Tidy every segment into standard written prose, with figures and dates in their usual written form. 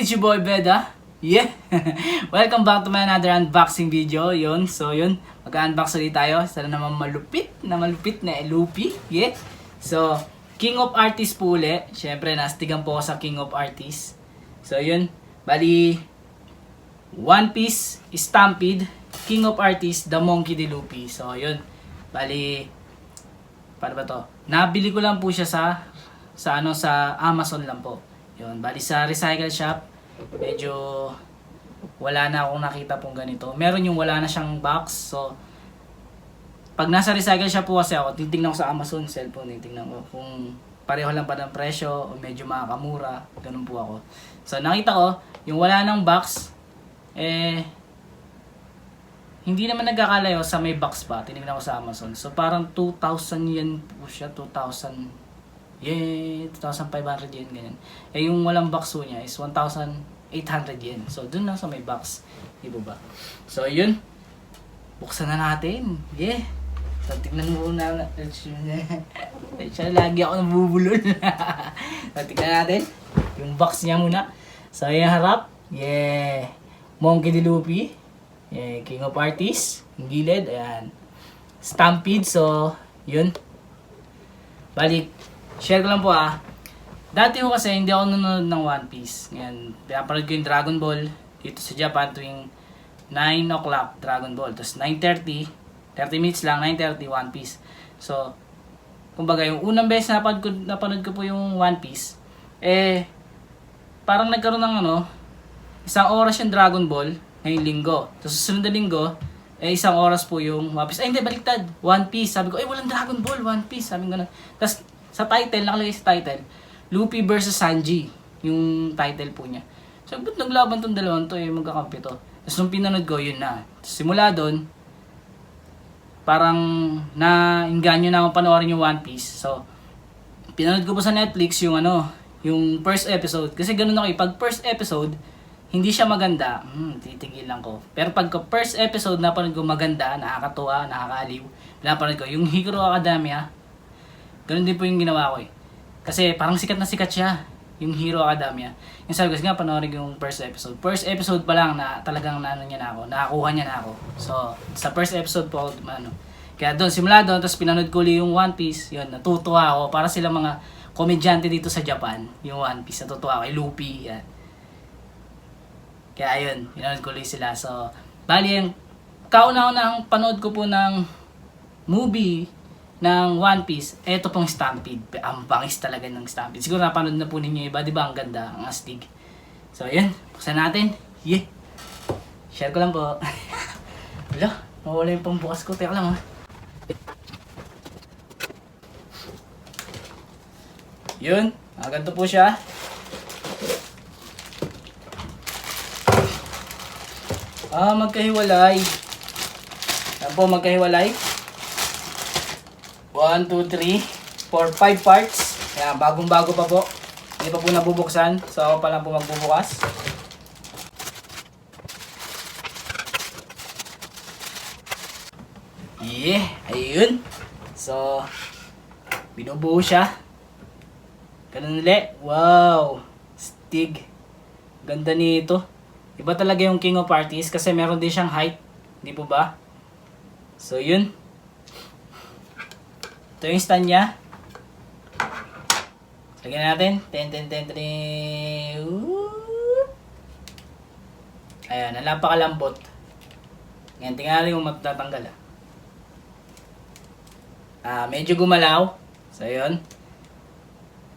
it's your boy Beda. Yeah! Welcome back to my another unboxing video. So yun, mag-unbox ulit tayo. Sana naman malupit na Lupi. Yeah! So, King of Artists po ulit. Siyempre, nastigan po ako sa King of Artists. So yun, bali, One Piece, Stampede, King of Artists, The Monkey D. Luffy. So yun, bali, paano ba to? Nabili ko lang po siya sa Amazon lang po. Yun, bali sa recycle shop, medyo wala na akong nakita pong ganito. Meron yung wala na siyang box. So, pag nasa recycle shop po kasi ako, titignan ko sa Amazon cellphone, titignan ko kung pareho lang pa ng presyo o medyo makakamura. Ganun po ako. So, nakita ko, yung wala ng box, hindi naman nagkakalayo sa may box pa. Tinignan ko sa Amazon. So, parang 2,000 yen po siya. 2,000 yen, 2,500 yen, ganyan. Yung walang box po niya is 1,800 yen. So, dun lang sa may box. Di ba? So, yun. Buksan na natin. Yeah. So, tignan mo na. Siya, lagi ako nabubulol. So, tignan natin. Yung box niya muna. So, yung harap. Yeah. Monkey D. Luffy. Yeah. King of Artists. Yung gilid. Ayan. Stampede. So, yun. Balik. Share ko lang po Dati ko kasi hindi ako nanonood ng One Piece. Ngayon, pinapanood ko yung Dragon Ball dito sa Japan tuwing 9 o'clock Dragon Ball. Tapos 9:30, 30 minutes lang, 9:30 One Piece. So, kumbaga yung unang beses napanood ko po yung One Piece, parang nagkaroon ng isang oras yung Dragon Ball ngayong linggo. Tapos susunod na linggo, isang oras po yung One Piece. Ay hindi, baliktad. One Piece. Sabi ko, walang Dragon Ball, One Piece. Sabi ko na. Tapos sa title, nakalagay sa title, Luffy versus Sanji, yung title po niya. So, ba't naglaban tong dalawang to, magkakampi to? Tapos nung pinanood ko, yun na. Simula doon, parang nainganyo na akong panoorin yung One Piece. So, pinanood ko po sa Netflix yung yung first episode. Kasi ganun ako pag first episode, hindi siya maganda, titigilan ko. Pero pagka first episode, napanood ko maganda, nakakatuwa, nakakaaliw, napanood ko, yung Hero Academia, ganun din po yung ginawa ko Kasi parang sikat na sikat siya, yung Hero Academia. Yung sabi ko, nga panoorin yung first episode. First episode pa lang na talagang nakakuha niya na ako. So, sa first episode po, Kaya doon, simula doon, tapos pinanood ko ulit yung One Piece, yun, natutuwa ako. Para sila mga komedyante dito sa Japan, yung One Piece, natutuwa ako. Luffy, yan. Kaya ayun, pinanood ko ulit sila. So, bali yung kauna-unahang panood ko po ng movie ng One Piece, eto pong Stampede. Ang bangis talaga ng Stampede. Siguro napanood na po ninyo iba, di ba? Ang ganda, ang astig. So, ayun, buksan natin. Yeah. Share ko lang po. Wala, mawala yung pambukas ko. Teka lang Yun, ganito po siya. Magkahiwalay. Yan po, magkahiwalay. 1, 2, 3, 4, 5 parts. Ayan, bagong-bago pa po. Hindi pa po nabubuksan. So, ako pa lang po magbubukas. Yeah, ayun. So, binubuo siya. Ganun ulit. Wow. Stig. Ganda nito. Iba talaga yung King of Artists kasi meron din siyang height. Hindi po ba? So, yun. Ito yung stand niya. Lagyan natin. Ayan, napakalambot. Ngayon, tingnan natin kung matatanggal. Medyo gumalaw. So, yun.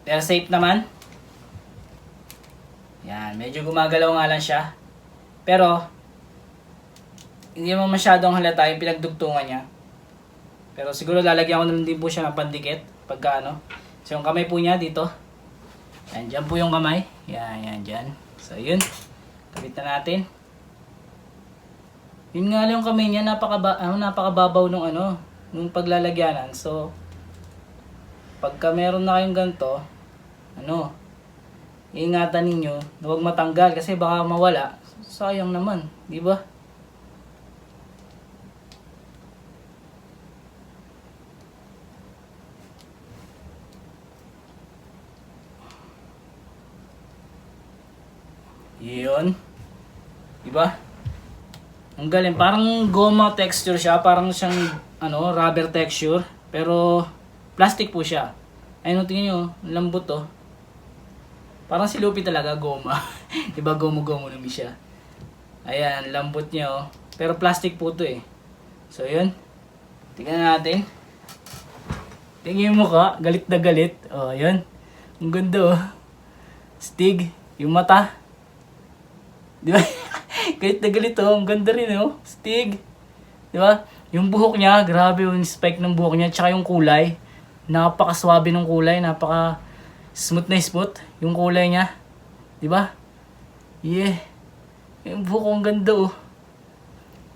Pero safe naman. Yan, medyo gumagalaw nga lang siya. Pero, hindi mo masyadong halata yung pinagdugtungan niya. Pero siguro lalagyan ko na din po siya ng pandikit pagka So yung kamay po niya dito. Yan, dyan po yung kamay. Yan, dyan. So yun. Kabit na natin. Yun nga lang yung kamay niya, napakababaw nung paglalagyanan. So, pagka meron na kayong ganito, ingatan ninyo na huwag matanggal kasi baka mawala. Sayang naman, di ba? Yun. Diba? Ang galing. Parang goma texture siya. Parang siyang rubber texture. Pero plastic po siya. Ayun, tingnan nyo. Lambot to. Parang si Luffy talaga, goma. Diba, gomo-gomo naman siya. Ayan, lambot niya oh. Pero plastic po to eh. So yun. Tingnan natin. Tingnan yung mukha. Galit na galit. Oh, yun. Ang ganda oh. Stig. Yung mata. Di ba? Galit na galit oh. Ang ganda rin oh. Stig. Di ba? Yung buhok niya. Grabe yung spike ng buhok niya. Tsaka yung kulay. Napaka-swabe ng kulay. Napaka-smooth na smooth. Yung kulay niya. Di ba? Yeah. Yung buhok ang ganda oh.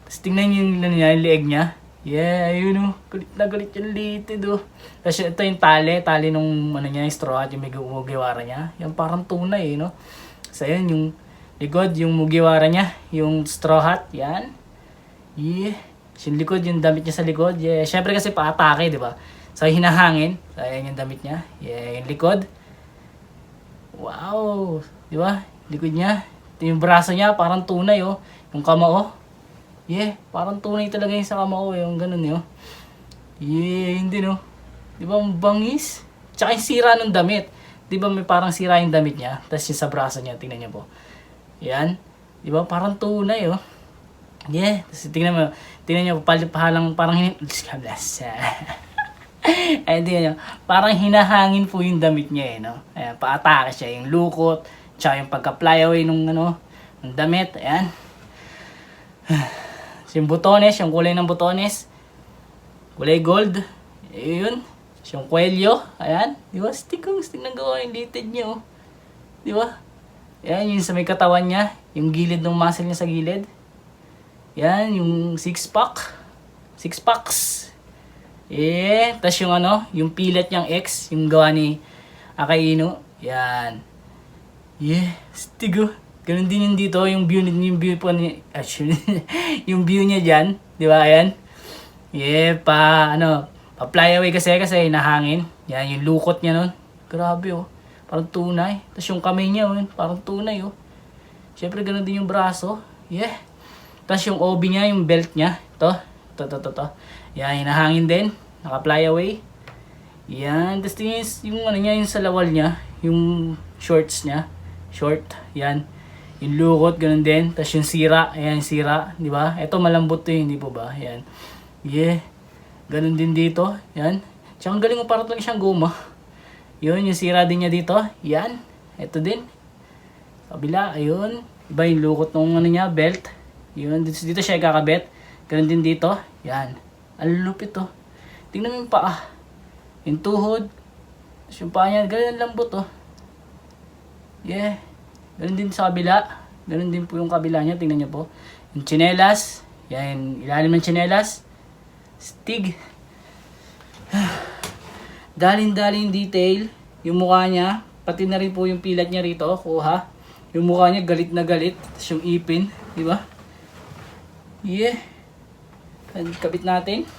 Tapos tingnan yung leeg niya. Yeah, ayun oh. Galit na galit yung litid oh. Tapos ito yung tali nung yung straw hat, yung mugiwara niya. Yan parang tunay eh, no? So yun, yung likod, yung mugiwara niya, yung straw hat, yan. Yeah. Yung likod, yung damit niya sa likod. Yeah, syempre kasi paatake, di ba? So hinahangin. So ayan yung damit niya. Yeah, yung likod. Wow. Di ba? Likod niya. Ito yung braso niya, parang tunay oh. Yung kamao. Yeah, parang tunay talaga yung sa kamao, yung ganun yun. Yeah, yun din oh. Di ba, ang bangis? Tsaka yung sira ng damit. Di ba may parang sira yung damit niya? Tapos yung sa braso niya, tingnan niyo po. Yan. Di ba, parang tunay oh. Yeah, tapos tingnan niyo, pahalang parang ay, tingnan niyo, parang hinahangin po yung damit niya eh, no? Ayan, paatake siya, yung lukot, tsaka yung pagka-fly away nung ng damit, ayan. Yung butones, yung kulay ng butones. Kulay gold. Ayun. Yung kwelyo. Ayan. Di ba? Stick na gawa yung litid niya oh. Di ba? Ayan, yung sa may katawan niya. Yung gilid ng muscle niya sa gilid. Ayan, yung six packs. Eh, tas yung yung pilat niyang X. Yung gawa ni Akainu. Ayan. Yeah, stick oh. Ganun din yung dito, yung view po ni actually yung view niya diyan, 'di ba? Ayan. Yeah, pa-fly away kasi nahangin. Yan yung lukot niya nun. Grabe oh. Parang tunay. Tapos yung kamay niya oh, parang tunay oh. Syempre ganun din yung braso. Yeah. Tapos yung OB niya, yung belt niya, to. Yan, hinahangin din. Naka-fly away. Yan, tapos yung niya, yung sa lawal niya, yung shorts niya. Short, yan. Yung lukot, ganun din. Tapos yung sira, ayan yung sira, di ba? Ito malambot to hindi po ba? Ayan. Yeah. Ganun din dito, yan. Tsaka ang galing mo, parang talaga siyang guma. Yun, yung sira din niya dito. Yan. Ito din. Kabila, ayun. Iba yung lukot ng niya, belt. Yun, dito siya ikakabit. Ganun din dito. Yan. Ang lupit to. Tingnan mo yung paa. Yung tuhod. Tapos yung paa niya, ganun ang lambot to. Yeah. Ganun din sa kabila. Ganun din po yung kabila niya. Tingnan niyo po. Yung tsinelas. Yan. Ilalim ng tsinelas. Stig. Daling detail. Yung mukha niya. Pati na rin po yung pilat niya rito. Kuha. Yung mukha niya galit na galit. Tapos yung ipin. Di ba? Yeah. Kabit natin.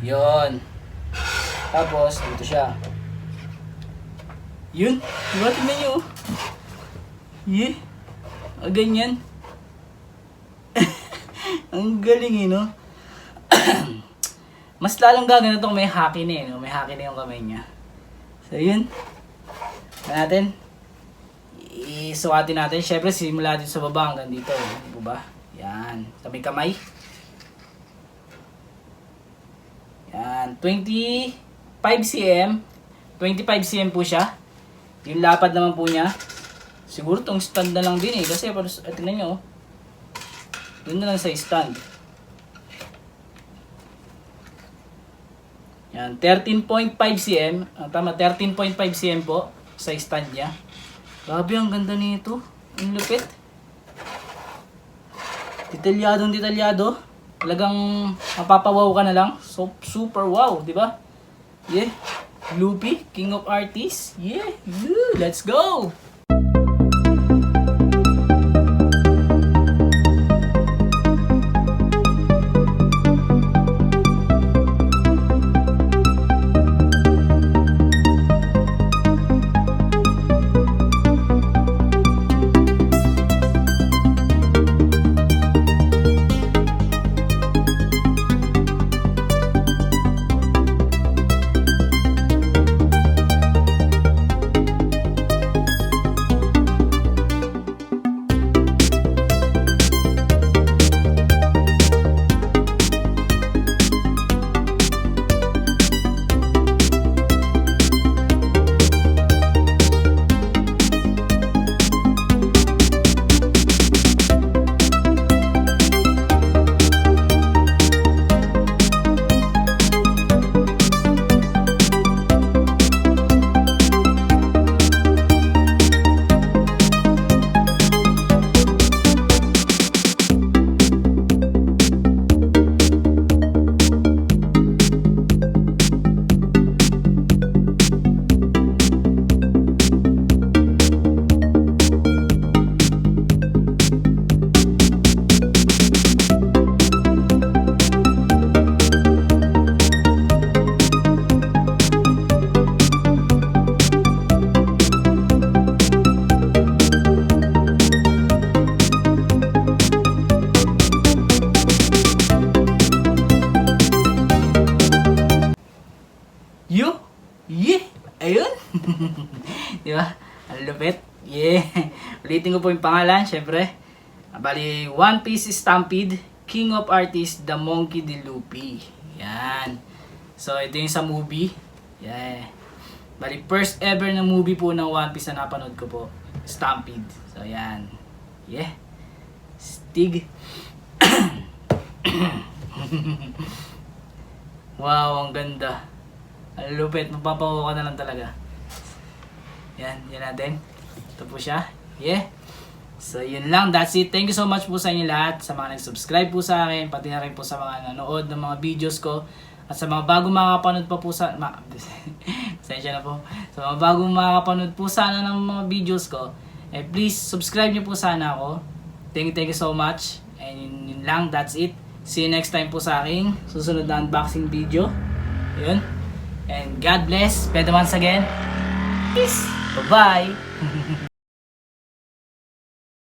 Yon. Tapos, dito siya. Yun. Diba? Tignan nyo. Yeah. Ganyan. Ang galing eh, no? Mas lalong gagawin itong may haki na eh, no? May haki na yung kamay niya. So, yun. Natin. Isuwatin natin. Siyempre, simula dito sa baba hanggang dito. Di ba? Yan. Kamay-kamay. Yan, 25 cm. 25 cm po siya. Yung lapad naman po niya. Siguro tong stand na lang din eh. Kasi, tingnan nyo. Doon na lang sa stand. Yan, 13.5 cm. Tama, 13.5 cm po sa stand niya. Grabe, ang ganda nito. Ang lupit. Detalyado. Talagang mapapawaw ka na lang. So, super wow, di ba? Yeah. Luffy, King of Artists. Yeah. Let's go! Di ba? Ang lupit. Yeah. Ulitin ko po yung pangalan, syempre. Bali, One Piece Stampede, King of Artists, The Monkey D. Luffy. Yan. So, ito yung sa movie. Yeah. Bali, first ever na movie po ng One Piece na napanood ko po. Stampede. So, yan. Yeah. Stig. Wow, ang ganda. Ang lupit. Mapapawa ka na lang talaga. Yan, yan natin. Ito po siya. Yeah. So, yun lang. That's it. Thank you so much po sa inyo lahat. Sa mga nag-subscribe po sa akin. Pati na rin po sa mga nanood ng mga videos ko. At sa mga bagong makakapanood pa po sa... Pasensya na po. Sa mga bagong makakapanood po sana ng mga videos ko, please subscribe nyo po sana ako. Thank you so much. And yun lang. That's it. See you next time po sa aking susunod na unboxing video. Yun. And God bless. Better once again. Peace. Bye-bye.